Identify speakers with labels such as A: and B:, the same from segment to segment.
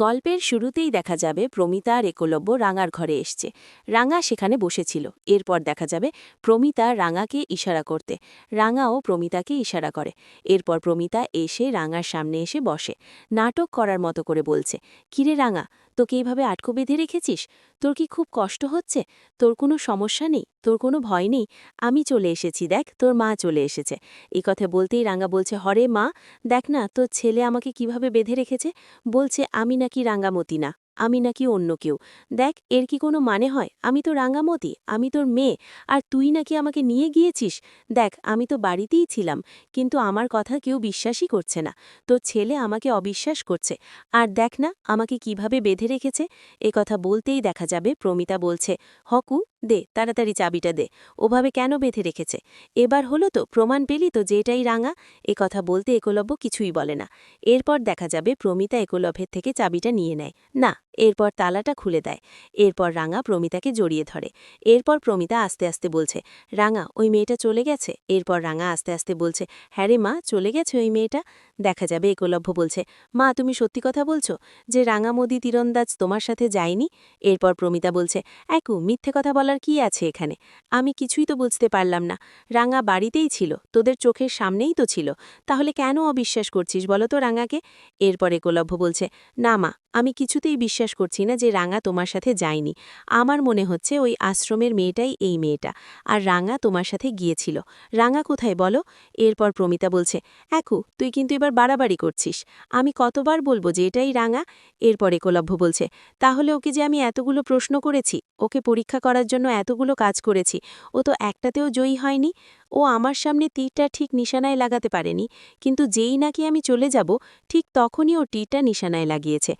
A: গল্পের শুরুতেই দেখা যাবে প্রমিতা আর একলব্য রাঙার ঘরে এসছে। রাঙা সেখানে বসেছিল। এরপর দেখা যাবে প্রমিতা রাঙাকে ইশারা করতে, রাঙাও প্রমিতাকে ইশারা করে। এরপর প্রমিতা এসে রাঙার সামনে এসে বসে, নাটক করার মতো করে বলছে, কিরে রাঙা, তোকে এইভাবে আটকো বেঁধে রেখেছিস? তোর কি খুব কষ্ট হচ্ছে? তোর কোনো সমস্যা নেই? তোর কোনো ভয় নেই? আমি চলে এসেছি, দেখ তোর মা চলে এসেছে। এই কথা বলতেই রাঙা বলছে, হরে মা, দেখ না তোর ছেলে আমাকে কিভাবে বেঁধে রেখেছে। বলছে আমি নাকি রাঙ্গামতি না, আমি নাকি অন্য কেউ। দেখ এর কি কোনো মানে হয়? আমি তো রাঙ্গামতি, আমি তোর মেয়ে, আর তুই নাকি আমাকে নিয়ে গিয়েছিস। দেখ আমি তো বাড়িতেই ছিলাম, কিন্তু আমার কথা কেউ বিশ্বাসই করছে না। তোর ছেলে আমাকে অবিশ্বাস করছে। আর দেখ না আমাকে কিভাবে বেঁধে রেখেছে। এ কথা বলতেই দেখা যাবে প্রমিতা বলছে, হকু দে তাড়াতাড়ি চাবিটা দে, ওভাবে কেন বেঁধে রেখেছে? এবার হলো তো, প্রমাণ পেলি তো যে এটাই রাঙা। এ কথা বলতে একলব্য কিছুই বলে না। এরপর দেখা যাবে প্রমিতা একলভ্যের থেকে চাবিটা নিয়ে নেয় না, এরপর তালাটা খুলে দেয়। এরপর রাঙা প্রমিতাকে জড়িয়ে ধরে। এরপর প্রমিতা আস্তে আস্তে বলছে, রাঙা ওই মেয়েটা চলে গেছে। এরপর রাঙা আস্তে আস্তে বলছে, হ্যাঁ রে মা, চলে গেছে ওই মেয়েটা। দেখা যাবে একলভ্য বলছে, মা তুমি সত্যি কথা বলছো যে রাঙামদি তীরন্দাজ তোমার সাথে যায়নি? এরপর প্রমিতা বলছে, একু মিথ্যে কথা বলার কি আছে এখানে? আমি কিছুই তো বুঝতে পারলাম না। রাঙা বাড়িতেই ছিল, তোদের চোখের সামনেই তো ছিল, তাহলে কেন অবিশ্বাস করছিস বলো তো রাঙাকে? এরপর একলভ্য বলছে, না মা, আমি কিছুতেই বিশ্বাস করছি না যে রাঙা তোমার সাথে যায়নি। আমার মনে হচ্ছে ওই আশ্রমের মেয়েটাই এই মেয়েটা, আর রাঙা তোমার সাথে গিয়েছিল। রাঙা কোথায় বলো? এরপর প্রমিতা বলছে, একু তুই কিন্তু এবার বাড়াবাড়ি করছিস। আমি কতবার বলবো যে এটাই রাঙা? এরপর একলভ্য বলছে, তাহলে ওকে যে আমি এতগুলো প্রশ্ন করেছি, ওকে পরীক্ষা করার জন্য এতগুলো কাজ করেছি, ও তো একটাতেও জয়ী হয়নি। ও আমার সামনে তীরটা ঠিক নিশানায় লাগাতে পারেনি, কিন্তু যেই নাকি আমি চলে যাব ঠিক তখনই ও তীরটা নিশানায় লাগিয়েছে।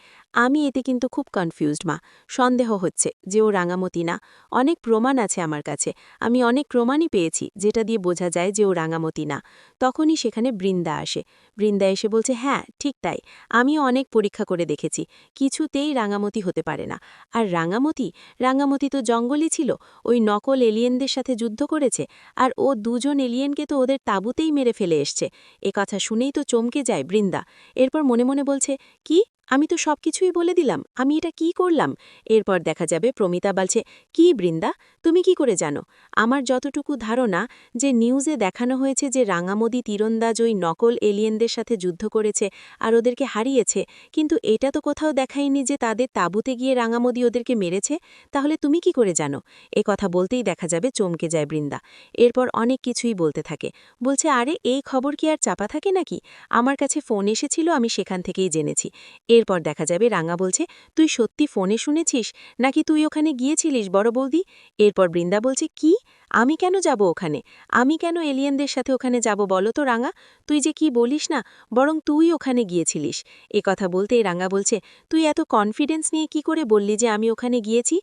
A: আমি এতে কিন্তু খুব কনফিউজড মা, সন্দেহ হচ্ছে যে ও রাঙামতি না। অনেক প্রমাণ আছে আমার কাছে, আমি অনেক প্রমাণই পেয়েছি যেটা দিয়ে বোঝা যায় যে ও রাঙামতি না। তখনই সেখানে বৃন্দা আসে। বৃন্দা এসে বলছে, হ্যাঁ ঠিক তাই, আমিও অনেক পরীক্ষা করে দেখেছি, কিছুতেই রাঙামতি হতে পারে না। আর রাঙামতি তো জঙ্গলই ছিল, ওই নকল এলিয়েনদের সাথে যুদ্ধ করেছে, আর ও দুজন এলিয়েনকে তো ওদের তাঁবুতেই মেরে ফেলে এসছে। এ কথা শুনেই তো চমকে যায় বৃন্দা। এরপর মনে মনে বলছে, কি, আমি তো সবকিছুই বলে দিলাম, আমি এটা কি করলাম? এরপর দেখা যাবে প্রমিতা বলছে, কি বৃন্দা, তুমি কি করে জানো? আমার যতটুকু ধারণা যে নিউজে দেখানো হয়েছে যে রাঙামদি তীরন্দাজ ওই নকল এলিয়েনদের সাথে যুদ্ধ করেছে আর ওদেরকে হারিয়েছে, কিন্তু এটা তো কোথাও দেখায়নি যে তাদের তাঁবুতে গিয়ে রাঙামদি ওদেরকে মেরেছে। তাহলে তুমি কি করে জানো? এ কথা বলতেই দেখা যাবে চমকে যায় বৃন্দা। এরপর অনেক কিছুই বলতে থাকে, বলছে, আরে এই খবর কি আর চাপা থাকে নাকি? আমার কাছে ফোন এসেছিল, আমি সেখান থেকেই জেনেছি। এরপর দেখা যাবে রাঙা বলছে, তুই সত্যি ফোনে শুনেছিস নাকি তুই ওখানে গিয়েছিলিস বড় বৌদি? এরপর বৃন্দা বলছে, কি, আমি কেন যাব ওখানে? আমি কেন এলিয়েনদের সাথে ওখানে যাব বলো তো রাঙা? তুই যে কি বলিস না, বরং তুই ওখানে গিয়েছিলিস। এ কথা বলতেই রাঙা বলছে, তুই এত কনফিডেন্স নিয়ে কি করে বললি যে আমি ওখানে গিয়েছি?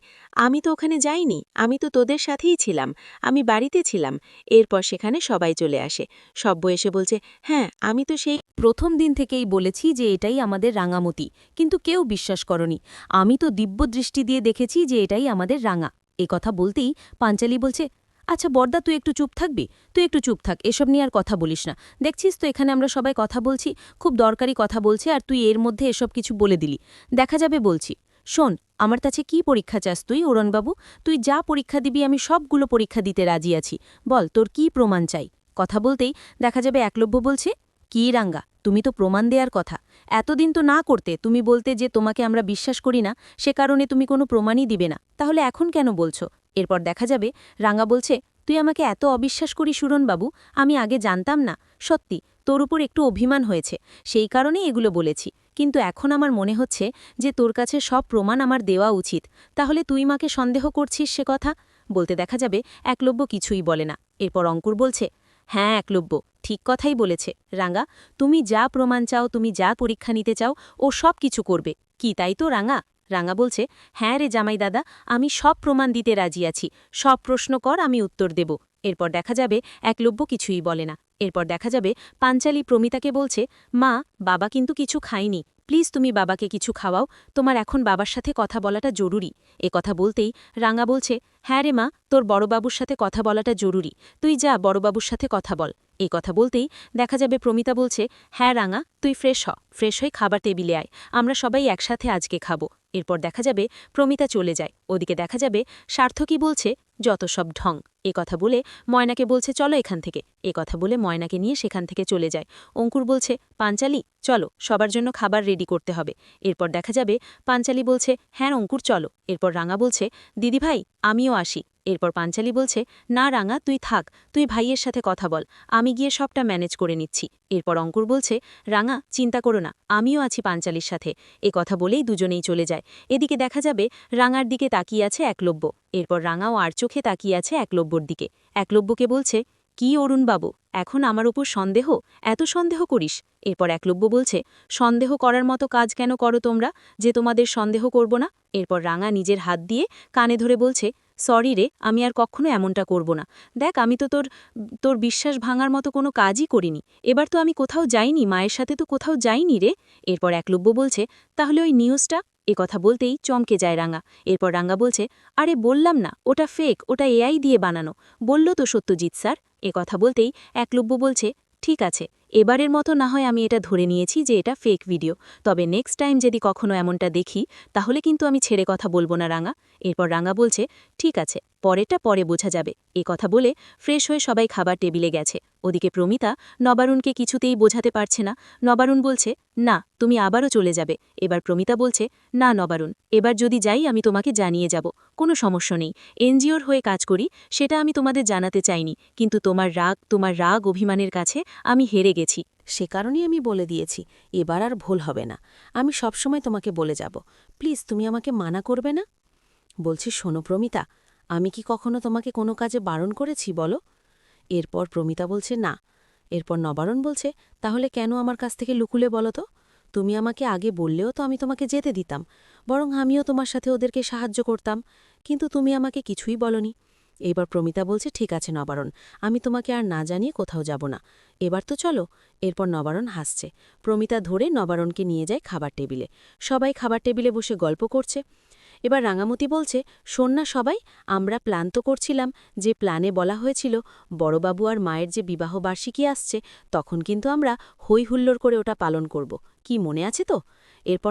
A: আমি তো ওখানে যাইনি, আমি তো তোদের সাথেই ছিলাম, আমি বাড়িতে ছিলাম। এরপর সেখানে সবাই চলে আসে। সব্য এসে বলছে, হ্যাঁ আমি তো সেই
B: প্রথম দিন থেকেই বলেছি যে এটাই আমাদের রাঙামতি, কিন্তু কেউ বিশ্বাস করনি। আমি তো দিব্য দৃষ্টি দিয়ে দেখেছি যে এটাই আমাদের রাঙা। এ কথা বলতেই পাঞ্চালি বলছে, আচ্ছা বর্দা তুই একটু চুপ থাকবি? তুই একটু চুপ থাক, এসব নিয়ে আর কথা বলিস না। দেখছিস তো এখানে আমরা সবাই কথা বলছি, খুব দরকারি কথা বলছে, আর তুই এর মধ্যে এসব কিছু বলে দিলি। দেখা যাবে বলছি। শোন, আমার কাছে কি পরীক্ষা চাস তুই অরুণবাবু? তুই যা পরীক্ষা দিবি আমি সবগুলো পরীক্ষা দিতে রাজি আছি। বল তোর কি প্রমাণ চাই? কথা বলতেই দেখা যাবে একলব্য বলছে, কি রাঙ্গা, তুমি তো প্রমাণ দেওয়ার কথা। এতদিন তো না করতে, তুমি বলতে যে তোমাকে আমরা বিশ্বাস করি না, সে কারণে তুমি কোনো প্রমাণই দিবে না, তাহলে এখন কেন বলছো? এরপর দেখা যাবে রাঙ্গা বলছে, তুই আমাকে এত অবিশ্বাস করি সুরনবাবু, আমি আগে জানতাম না। সত্যি তোর উপর একটু অভিমান হয়েছে, সেই কারণেই এগুলো বলেছি, কিন্তু এখন আমার মনে হচ্ছে যে তোর কাছে সব প্রমাণ আমার দেওয়া উচিত। তাহলে তুই মাকে সন্দেহ করছিস সে কথা? বলতে দেখা যাবে একলব্য কিছুই বলে না। এরপর অঙ্কুর বলছে, হ্যাঁ একলব্য ঠিক কথাই বলেছে রাঙা, তুমি যা প্রমাণ চাও, তুমি যা পরীক্ষা নিতে চাও, ও সব কিছু করবে। কি তাই তো রাঙা? রাঙা বলছে, হ্যাঁ রে জামাই দাদা, আমি সব প্রমাণ দিতে রাজি আছি, সব প্রশ্ন কর, আমি উত্তর দেব। এরপর দেখা যাবে একলব্য কিছুই বলে না। এরপর দেখা যাবে পাঞ্চালি প্রমিতাকে বলছে, মা, বাবা কিন্তু কিছু খায়নি, প্লিজ তুমি বাবাকে কিছু খাওয়াও, তোমার এখন বাবার সাথে কথা বলাটা জরুরি। এ কথা বলতেই রাঙা বলছে, হ্যাঁ রে মা, তোর বড়বাবুর সাথে কথা বলাটা জরুরি, তুই যা বড়বাবুর সাথে কথা বল। এই কথা বলতেই দেখা যাবে প্রমিতা বলছে, হ্যাঁ রাঙা, তুই ফ্রেশ হয়ে খাবার টেবিলে আয়, আমরা সবাই একসাথে আজকে খাবো। এরপর দেখা যাবে প্রমিতা চলে যায়। ওদিকে দেখা যাবে সার্থকী বলছে, যত সব ঢং। এ কথা বলে ময়নাকে বলছে, চলো এখান থেকে। এ কথা বলে ময়নাকে নিয়ে সেখান থেকে চলে যায়। অঙ্কুর বলছে, পাঞ্চালি চলো, সবার জন্য খাবার রেডি করতে হবে। এরপর দেখা যাবে পাঞ্চালি বলছে, হ্যাঁ অঙ্কুর চলো। এরপর রাঙা বলছে, দিদিভাই আমিও আসি। এরপর পাঞ্চালি বলছে, না রাঙা তুই থাক, তুই ভাইয়ের সাথে কথা বল, আমি গিয়ে সবটা ম্যানেজ করে নিচ্ছি। এরপর অঙ্কুর বলছে, রাঙা চিন্তা করো না, আমিও আছি পাঞ্চালির সাথে। এ কথা বলেই দুজনেই চলে যায়। এদিকে দেখা যাবে রাঙার দিকে তাকিয়ে আছে একলব্য। এরপর রাঙাও আর চোখে তাকিয়ে আছে একলব্যর দিকে। একলব্যকে বলছে, কি অরুণবাবু, এখন আমার ওপর সন্দেহ, এত সন্দেহ করিস? এরপর একলব্য বলছে, সন্দেহ করার মতো কাজ কেন করো তোমরা যে তোমাদের সন্দেহ করব না? এরপর রাঙা নিজের হাত দিয়ে কানে ধরে বলছে, সরি রে, আমি আর কখনো এমনটা করব না। দেখ আমি তো তোর বিশ্বাস ভাঙার মতো কোনো কাজই করিনি। এবার তো আমি কোথাও যাইনি, মায়ের সাথে তো কোথাও যাইনি রে। এরপর একলব্য বলছে, তাহলে ওই নিউজটা? এ কথা বলতেই চমকে যায় রাঙা। এরপর রাঙা বলছে, আরে বললাম না ওটা ফেক, ওটা এআই দিয়ে বানানো, বলল তো সত্যজিৎ স্যার। এ কথা বলতেই একলব্য বলছে, ঠিক আছে, এবারের মতো না হয় আমি এটা ধরে নিয়েছি যে এটা ফেক ভিডিও, তবে নেক্সট টাইম যদি কখনো এমনটা দেখি তাহলে কিন্তু আমি ছেড়ে কথা বলবো না রাঙা। এরপর রাঙা বলছে, ঠিক আছে, পরেরটা পরে বোঝা যাবে। এ কথা বলে ফ্রেশ হয়ে সবাই খাবার টেবিলে গেছে। ওদিকে প্রমিতা নবারুণকে কিছুতেই বোঝাতে পারছে না। নবারুণ বলছে, না তুমি আবারও চলে যাবে। এবার প্রমিতা বলছে, না নবারুণ, এবার যদি যাই আমি তোমাকে জানিয়ে যাব, কোনো সমস্যা নেই, এনজিওর হয়ে কাজ করি, সেটা আমি তোমাদের জানাতে চাইনি, কিন্তু তোমার রাগ অভিমানের কাছে আমি হেরে গেছি, সে কারণেই আমি বলে দিয়েছি, এবার আর ভুল হবে না, আমি সবসময় তোমাকে বলে যাব, প্লিজ তুমি আমাকে মানা করবে না? বলছি, শোনো প্রমিতা, আমি কি কখনো তোমাকে কোনো কাজে বারণ করেছি বলো? এরপর প্রমিতা বলছে, না। এরপর নবারণ বলছে, তাহলে কেন আমার কাছ থেকে লুকুলে বলো তো? তুমি আমাকে আগে বললেও তো আমি তোমাকে যেতে দিতাম, বরং আমিও তোমার সাথে ওদেরকে সাহায্য করতাম, কিন্তু তুমি আমাকে কিছুই বলনি। এইবার প্রমিতা বলছে, ঠিক আছে নবারণ, আমি তোমাকে আর না জানিয়ে কোথাও যাব না, এবার তো চলো। এরপর নবারণ হাসছে। প্রমিতা ধরে নবারণকে নিয়ে যায় খাবার টেবিলে। সবাই খাবার টেবিলে বসে গল্প করছে। এবার রাঙামতি বলছে, শোন না সবাই, আমরা প্ল্যান তো করছিলাম, যে প্ল্যানে বলা হয়েছিল বড়বাবু আর মায়ের যে বিবাহবার্ষিকী আসছে, তখন কিন্তু আমরা হই হুল্লোড় করে ওটা পালন করব, কি মনে আছে তো? এরপর